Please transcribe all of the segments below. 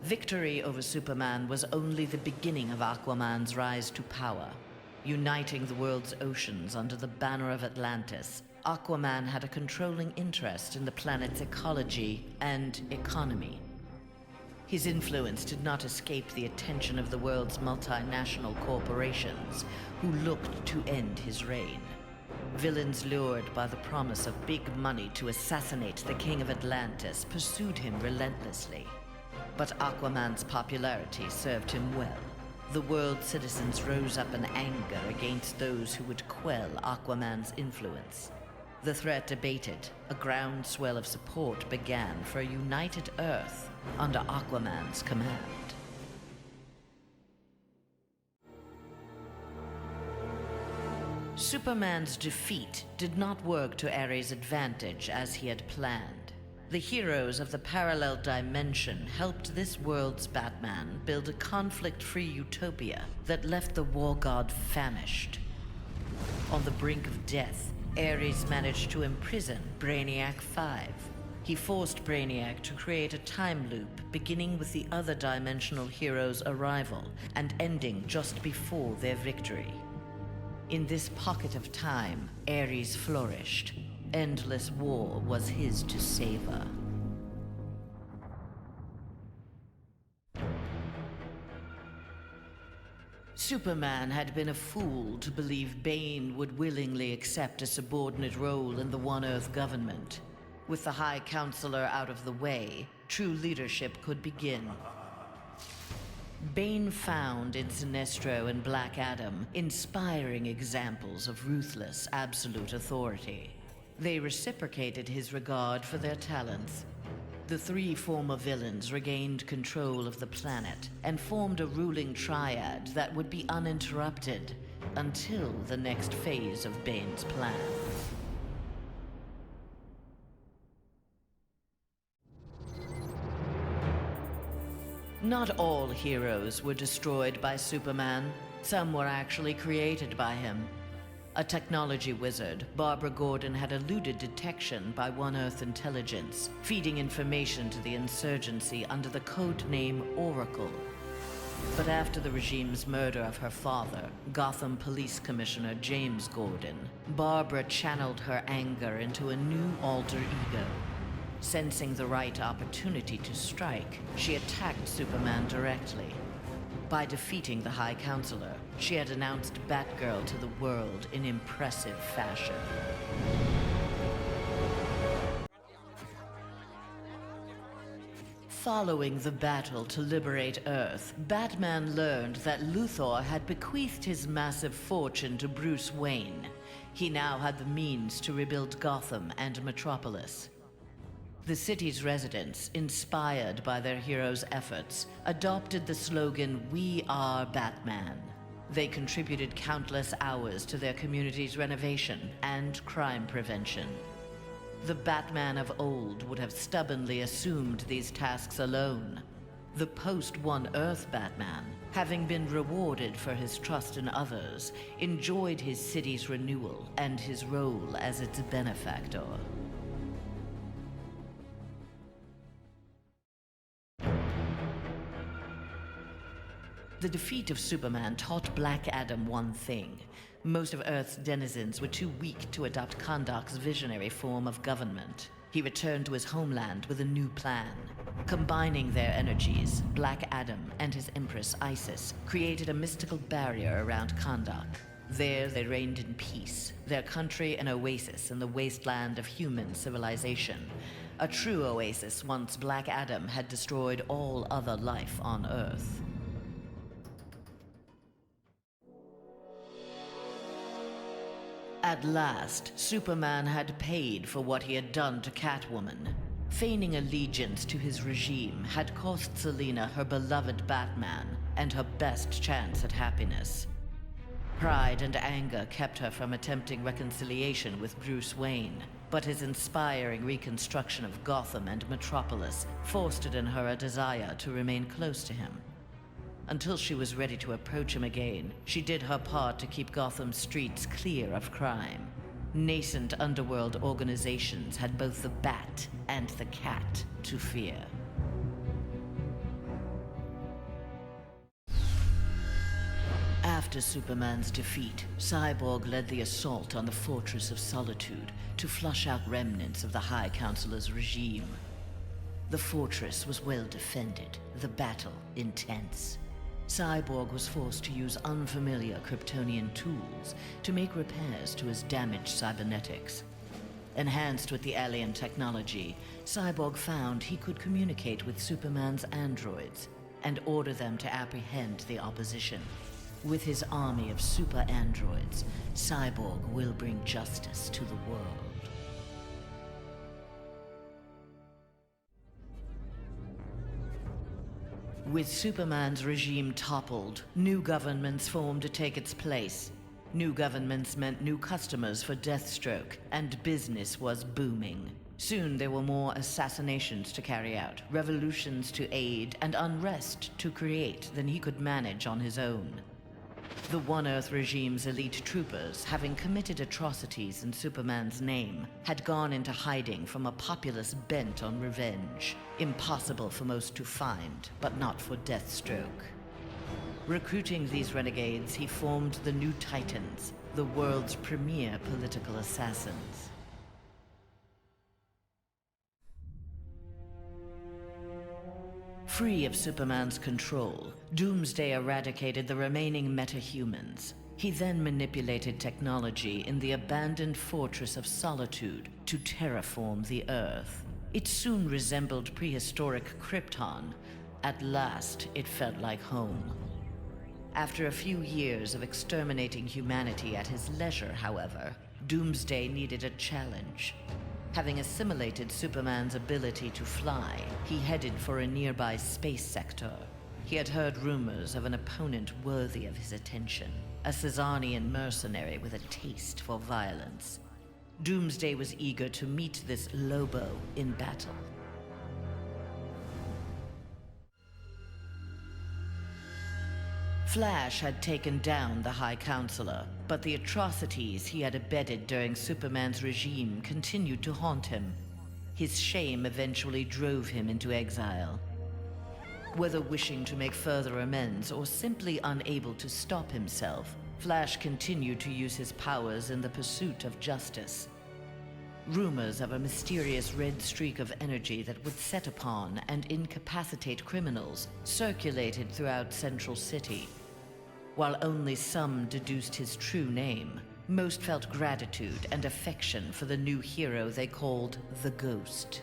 Victory over Superman was only the beginning of Aquaman's rise to power. Uniting the world's oceans under the banner of Atlantis, Aquaman had a controlling interest in the planet's ecology and economy. His influence did not escape the attention of the world's multinational corporations, who looked to end his reign. Villains lured by the promise of big money to assassinate the King of Atlantis pursued him relentlessly. But Aquaman's popularity served him well. The world's citizens rose up in anger against those who would quell Aquaman's influence. The threat abated, a groundswell of support began for a united Earth under Aquaman's command. Superman's defeat did not work to Ares' advantage as he had planned. The heroes of the parallel dimension helped this world's Batman build a conflict-free utopia that left the war god famished. On the brink of death, Ares managed to imprison Brainiac 5. He forced Brainiac to create a time loop beginning with the other dimensional heroes' arrival and ending just before their victory. In this pocket of time, Ares flourished. Endless war was his to savor. Superman had been a fool to believe Bane would willingly accept a subordinate role in the One Earth government. With the High Counselor out of the way, true leadership could begin. Bane found in Sinestro and Black Adam inspiring examples of ruthless, absolute authority. They reciprocated his regard for their talents. The three former villains regained control of the planet and formed a ruling triad that would be uninterrupted until the next phase of Bane's plan. Not all heroes were destroyed by Superman. Some were actually created by him. A technology wizard, Barbara Gordon had eluded detection by One Earth intelligence, feeding information to the insurgency under the code name Oracle. But after the regime's murder of her father, Gotham Police Commissioner James Gordon, Barbara channeled her anger into a new alter ego. Sensing the right opportunity to strike, she attacked Superman directly. By defeating the High Counselor, she had announced Batgirl to the world in impressive fashion. Following the battle to liberate Earth, Batman learned that Luthor had bequeathed his massive fortune to Bruce Wayne. He now had the means to rebuild Gotham and Metropolis. The city's residents, inspired by their heroes' efforts, adopted the slogan, "We are Batman." They contributed countless hours to their community's renovation and crime prevention. The Batman of old would have stubbornly assumed these tasks alone. The post-One Earth Batman, having been rewarded for his trust in others, enjoyed his city's renewal and his role as its benefactor. The defeat of Superman taught Black Adam one thing. Most of Earth's denizens were too weak to adopt Kahndaq's visionary form of government. He returned to his homeland with a new plan. Combining their energies, Black Adam and his Empress Isis created a mystical barrier around Kahndaq. There they reigned in peace, their country an oasis in the wasteland of human civilization. A true oasis once Black Adam had destroyed all other life on Earth. At last, Superman had paid for what he had done to Catwoman. Feigning allegiance to his regime had cost Selina her beloved Batman and her best chance at happiness. Pride and anger kept her from attempting reconciliation with Bruce Wayne, but his inspiring reconstruction of Gotham and Metropolis fostered in her a desire to remain close to him. Until she was ready to approach him again, she did her part to keep Gotham's streets clear of crime. Nascent underworld organizations had both the Bat and the Cat to fear. After Superman's defeat, Cyborg led the assault on the Fortress of Solitude to flush out remnants of the High Counselor's regime. The fortress was well defended, the battle intense. Cyborg was forced to use unfamiliar Kryptonian tools to make repairs to his damaged cybernetics. Enhanced with the alien technology, Cyborg found he could communicate with Superman's androids and order them to apprehend the opposition. With his army of super androids, Cyborg will bring justice to the world. With Superman's regime toppled, new governments formed to take its place. New governments meant new customers for Deathstroke, and business was booming. Soon there were more assassinations to carry out, revolutions to aid, and unrest to create than he could manage on his own. The One Earth regime's elite troopers, having committed atrocities in Superman's name, had gone into hiding from a populace bent on revenge. Impossible for most to find, but not for Deathstroke. Recruiting these renegades, he formed the New Titans, the world's premier political assassins. Free of Superman's control, Doomsday eradicated the remaining metahumans. He then manipulated technology in the abandoned Fortress of Solitude to terraform the Earth. It soon resembled prehistoric Krypton. At last, it felt like home. After a few years of exterminating humanity at his leisure, however, Doomsday needed a challenge. Having assimilated Superman's ability to fly, he headed for a nearby space sector. He had heard rumors of an opponent worthy of his attention, a Cezannian mercenary with a taste for violence. Doomsday was eager to meet this Lobo in battle. Flash had taken down the High Counselor, but the atrocities he had abetted during Superman's regime continued to haunt him. His shame eventually drove him into exile. Whether wishing to make further amends or simply unable to stop himself, Flash continued to use his powers in the pursuit of justice. Rumors of a mysterious red streak of energy that would set upon and incapacitate criminals circulated throughout Central City. While only some deduced his true name, most felt gratitude and affection for the new hero they called the Ghost.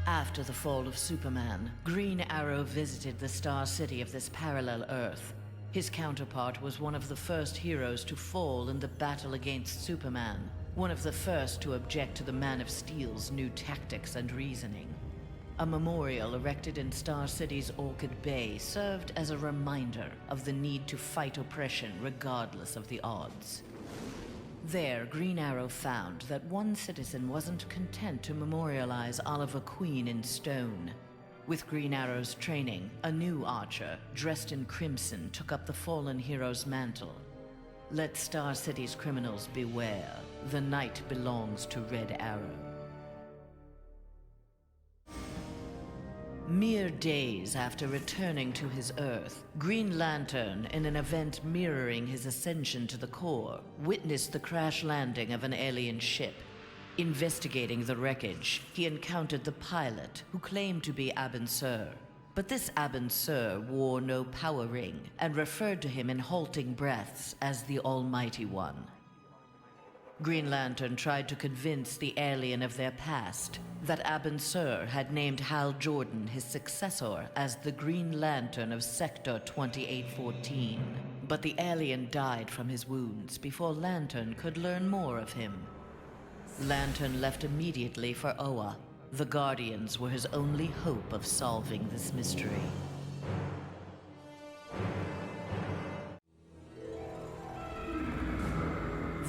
After the fall of Superman, Green Arrow visited the Star City of this parallel Earth. His counterpart was one of the first heroes to fall in the battle against Superman, one of the first to object to the Man of Steel's new tactics and reasoning. A memorial erected in Star City's Orchid Bay served as a reminder of the need to fight oppression regardless of the odds. There, Green Arrow found that one citizen wasn't content to memorialize Oliver Queen in stone. With Green Arrow's training, a new archer, dressed in crimson, took up the fallen hero's mantle. Let Star City's criminals beware. The night belongs to Red Arrow. Mere days after returning to his Earth, Green Lantern, in an event mirroring his ascension to the core, witnessed the crash landing of an alien ship. Investigating the wreckage, he encountered the pilot, who claimed to be Abin Sur. But this Abin Sur wore no power ring and referred to him in halting breaths as the Almighty One. Green Lantern tried to convince the alien of their past, that Abin Sur had named Hal Jordan, his successor, as the Green Lantern of Sector 2814. But the alien died from his wounds before Lantern could learn more of him. Lantern left immediately for Oa. The Guardians were his only hope of solving this mystery.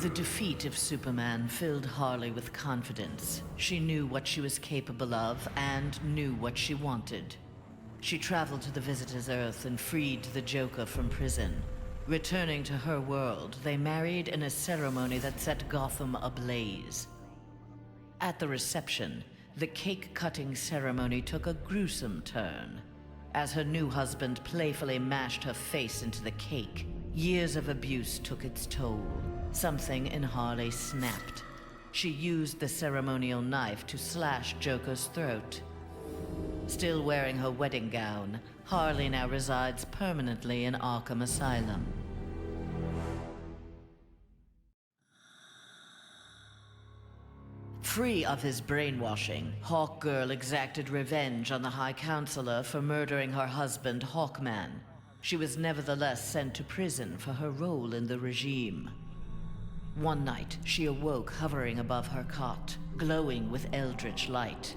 The defeat of Superman filled Harley with confidence. She knew what she was capable of and knew what she wanted. She traveled to the Visitor's Earth and freed the Joker from prison. Returning to her world, they married in a ceremony that set Gotham ablaze. At the reception, the cake-cutting ceremony took a gruesome turn. As her new husband playfully mashed her face into the cake, years of abuse took its toll. Something in Harley snapped. She used the ceremonial knife to slash Joker's throat. Still wearing her wedding gown, Harley now resides permanently in Arkham Asylum. Free of his brainwashing, Hawkgirl exacted revenge on the High Counselor for murdering her husband, Hawkman. She was nevertheless sent to prison for her role in the regime. One night, she awoke hovering above her cot, glowing with eldritch light.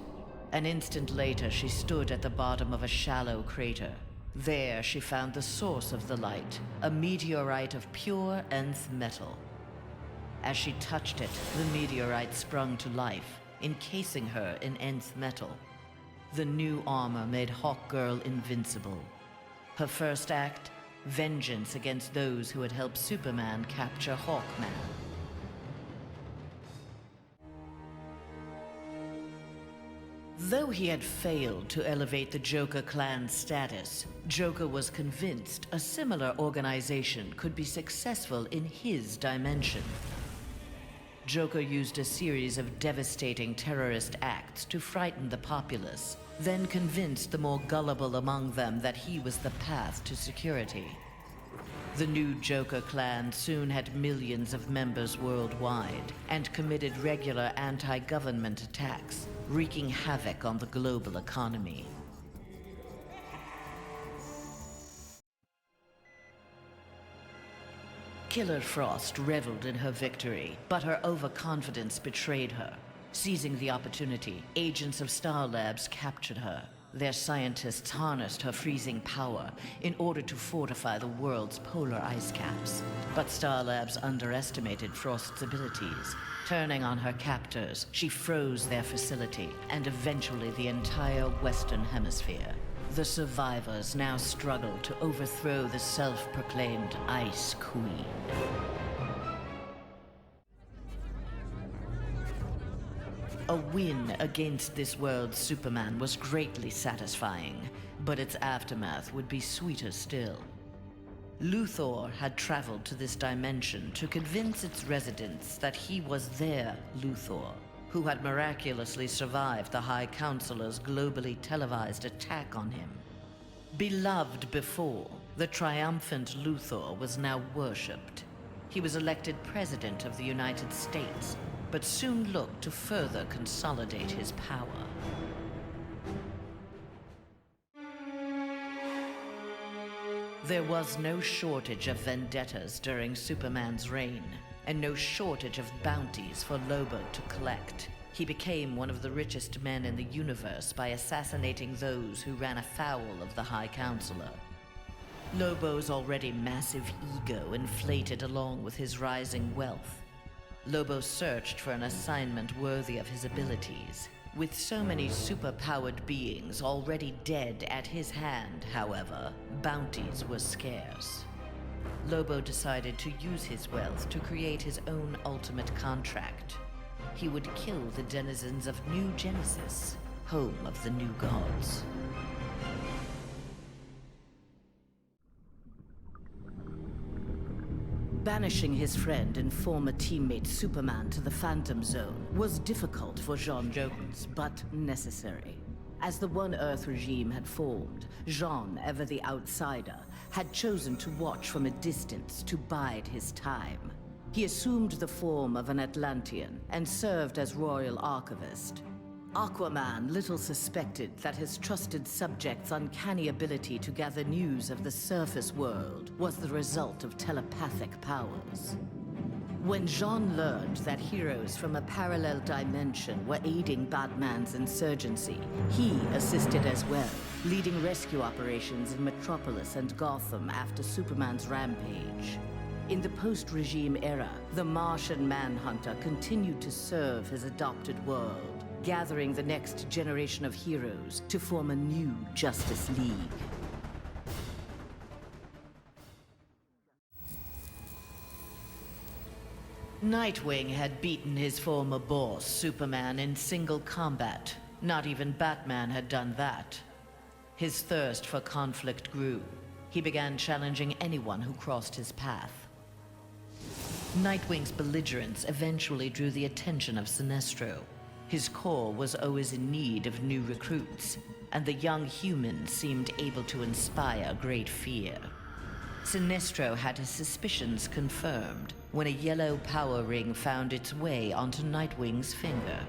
An instant later, she stood at the bottom of a shallow crater. There, she found the source of the light, a meteorite of pure nth metal. As she touched it, the meteorite sprung to life, encasing her in nth metal. The new armor made Hawkgirl invincible. Her first act, vengeance against those who had helped Superman capture Hawkman. Though he had failed to elevate the Joker clan's status, Joker was convinced a similar organization could be successful in his dimension. Joker used a series of devastating terrorist acts to frighten the populace, then convinced the more gullible among them that he was the path to security. The new Joker clan soon had millions of members worldwide and committed regular anti-government attacks, wreaking havoc on the global economy. Killer Frost reveled in her victory, but her overconfidence betrayed her. Seizing the opportunity, agents of Star Labs captured her. Their scientists harnessed her freezing power in order to fortify the world's polar ice caps. But Star Labs underestimated Frost's abilities. Turning on her captors, she froze their facility and eventually the entire Western Hemisphere. The survivors now struggle to overthrow the self-proclaimed Ice Queen. A win against this world's Superman was greatly satisfying, but its aftermath would be sweeter still. Luthor had traveled to this dimension to convince its residents that he was their Luthor, who had miraculously survived the High Counselor's globally televised attack on him. Beloved before, the triumphant Luthor was now worshipped. He was elected President of the United States, but soon looked to further consolidate his power. There was no shortage of vendettas during Superman's reign, and no shortage of bounties for Lobo to collect. He became one of the richest men in the universe by assassinating those who ran afoul of the High Counselor. Lobo's already massive ego inflated along with his rising wealth. Lobo searched for an assignment worthy of his abilities. With so many super-powered beings already dead at his hand, however, bounties were scarce. Lobo decided to use his wealth to create his own ultimate contract. He would kill the denizens of New Genesis, home of the new gods. Banishing his friend and former teammate Superman to the Phantom Zone was difficult for J'onn J'onzz, but necessary. As the One Earth regime had formed, J'onn, ever the outsider, had chosen to watch from a distance to bide his time. He assumed the form of an Atlantean and served as royal archivist. Aquaman little suspected that his trusted subject's uncanny ability to gather news of the surface world was the result of telepathic powers. When J'onn learned that heroes from a parallel dimension were aiding Batman's insurgency, he assisted as well, leading rescue operations in Metropolis and Gotham after Superman's rampage. In the post-regime era, the Martian Manhunter continued to serve his adopted world, gathering the next generation of heroes to form a new Justice League. Nightwing had beaten his former boss, Superman, in single combat. Not even Batman had done that. His thirst for conflict grew. He began challenging anyone who crossed his path. Nightwing's belligerence eventually drew the attention of Sinestro. His corps was always in need of new recruits, and the young humans seemed able to inspire great fear. Sinestro had his suspicions confirmed when a yellow power ring found its way onto Nightwing's finger.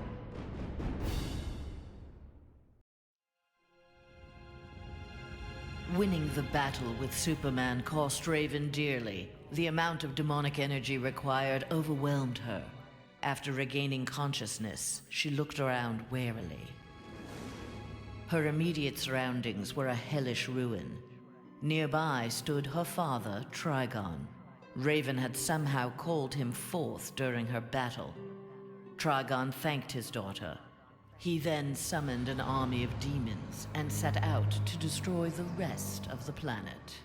Winning the battle with Superman cost Raven dearly. The amount of demonic energy required overwhelmed her. After regaining consciousness, she looked around warily. Her immediate surroundings were a hellish ruin. Nearby stood her father, Trigon. Raven had somehow called him forth during her battle. Trigon thanked his daughter. He then summoned an army of demons and set out to destroy the rest of the planet.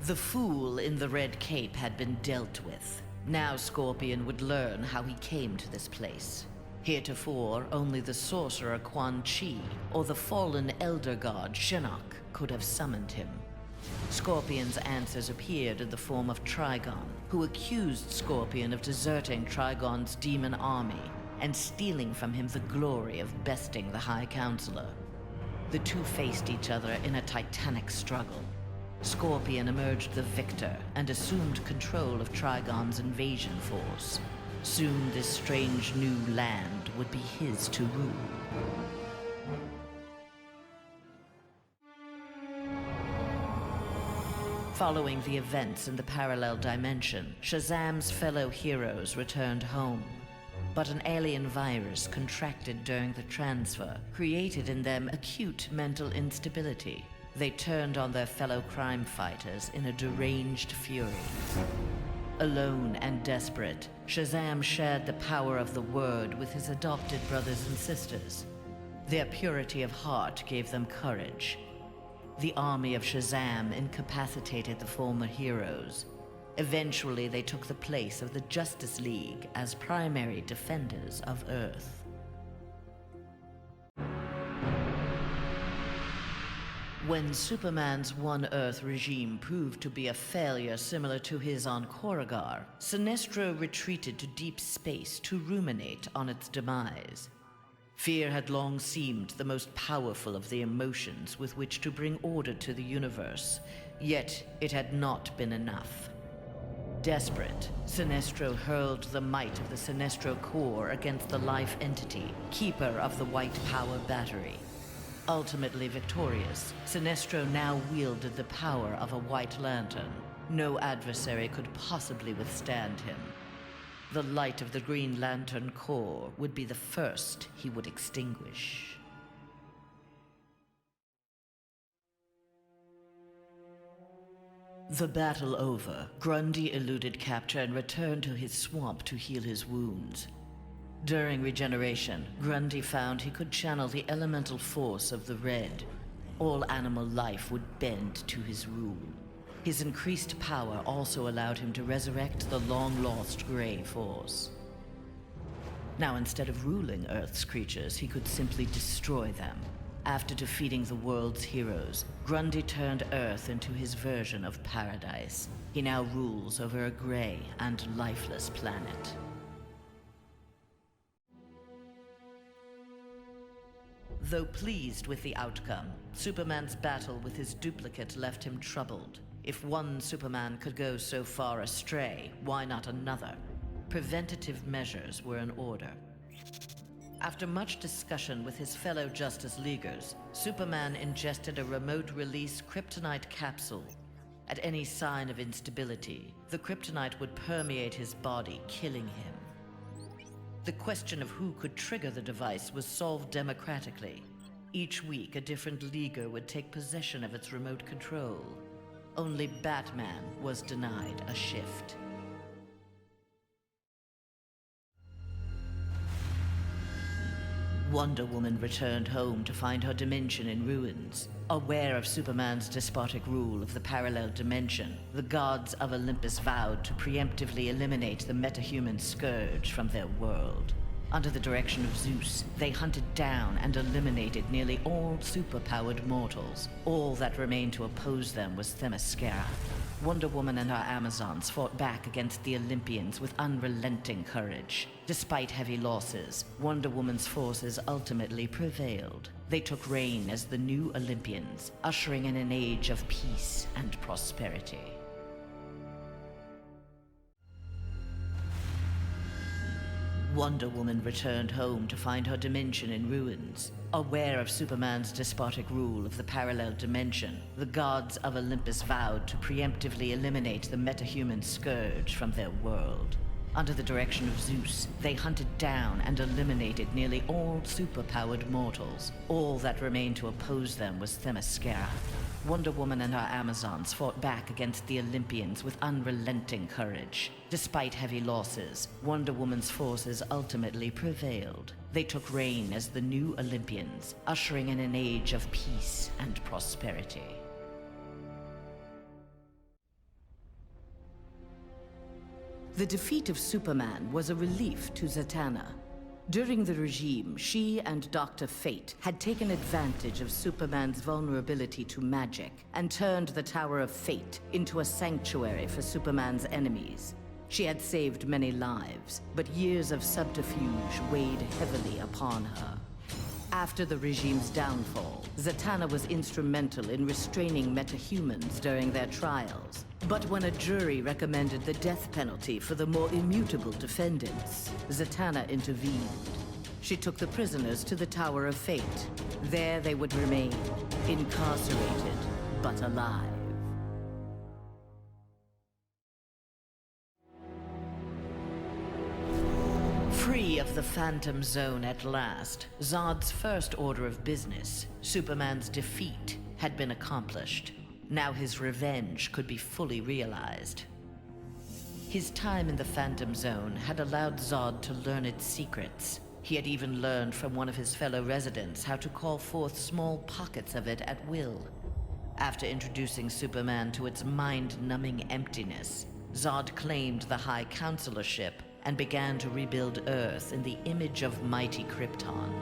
The fool in the red cape had been dealt with. Now Scorpion would learn how he came to this place. Heretofore, only the sorcerer Quan Chi or the fallen elder god Shinnok could have summoned him. Scorpion's answers appeared in the form of Trigon, who accused Scorpion of deserting Trigon's demon army and stealing from him the glory of besting the High Counselor. The two faced each other in a titanic struggle. Scorpion emerged the victor and assumed control of Trigon's invasion force. Soon this strange new land would be his to rule. Following the events in the parallel dimension, Shazam's fellow heroes returned home. But an alien virus contracted during the transfer created in them acute mental instability. They turned on their fellow crime fighters in a deranged fury. Alone and desperate, Shazam shared the power of the Word with his adopted brothers and sisters. Their purity of heart gave them courage. The army of Shazam incapacitated the former heroes. Eventually, they took the place of the Justice League as primary defenders of Earth. When Superman's One Earth regime proved to be a failure similar to his on Korugar, Sinestro retreated to deep space to ruminate on its demise. Fear had long seemed the most powerful of the emotions with which to bring order to the universe, yet it had not been enough. Desperate, Sinestro hurled the might of the Sinestro Corps against the life entity, keeper of the White Power Battery. Ultimately victorious, Sinestro now wielded the power of a White Lantern. No adversary could possibly withstand him. The light of the Green Lantern Corps would be the first he would extinguish. The battle over, Grundy eluded capture and returned to his swamp to heal his wounds. During regeneration, Grundy found he could channel the elemental force of the Red. All animal life would bend to his rule. His increased power also allowed him to resurrect the long-lost Grey Force. Now, instead of ruling Earth's creatures, he could simply destroy them. After defeating the world's heroes, Grundy turned Earth into his version of paradise. He now rules over a gray and lifeless planet. Though pleased with the outcome, Superman's battle with his duplicate left him troubled. If one Superman could go so far astray, why not another? Preventative measures were in order. After much discussion with his fellow Justice Leaguers, Superman ingested a remote-release kryptonite capsule. At any sign of instability, the kryptonite would permeate his body, killing him. The question of who could trigger the device was solved democratically. Each week, a different Leaguer would take possession of its remote control. Only Batman was denied a shift. Wonder Woman returned home to find her dimension in ruins. Aware of Superman's despotic rule of the parallel dimension, the gods of Olympus vowed to preemptively eliminate the metahuman scourge from their world. Under the direction of Zeus, they hunted down and eliminated nearly all superpowered mortals. All that remained to oppose them was Themyscira. Wonder Woman and our Amazons fought back against the Olympians with unrelenting courage. Despite heavy losses, Wonder Woman's forces ultimately prevailed. They took reign as the new Olympians, ushering in an age of peace and prosperity. Wonder Woman returned home to find her dimension in ruins. Aware of Superman's despotic rule of the parallel dimension, the gods of Olympus vowed to preemptively eliminate the metahuman scourge from their world. Under the direction of Zeus, they hunted down and eliminated nearly all superpowered mortals. All that remained to oppose them was Themyscira. Wonder Woman and our Amazons fought back against the Olympians with unrelenting courage. Despite heavy losses, Wonder Woman's forces ultimately prevailed. They took reign as the new Olympians, ushering in an age of peace and prosperity. The defeat of Superman was a relief to Zatanna. During the regime, she and Dr. Fate had taken advantage of Superman's vulnerability to magic and turned the Tower of Fate into a sanctuary for Superman's enemies. She had saved many lives, but years of subterfuge weighed heavily upon her. After the regime's downfall, Zatanna was instrumental in restraining metahumans during their trials. But when a jury recommended the death penalty for the more immutable defendants, Zatanna intervened. She took the prisoners to the Tower of Fate. There they would remain, incarcerated, but alive. Free of the Phantom Zone at last, Zod's first order of business, Superman's defeat, had been accomplished. Now his revenge could be fully realized. His time in the Phantom Zone had allowed Zod to learn its secrets. He had even learned from one of his fellow residents how to call forth small pockets of it at will. After introducing Superman to its mind-numbing emptiness, Zod claimed the High Counselorship and began to rebuild Earth in the image of mighty Krypton.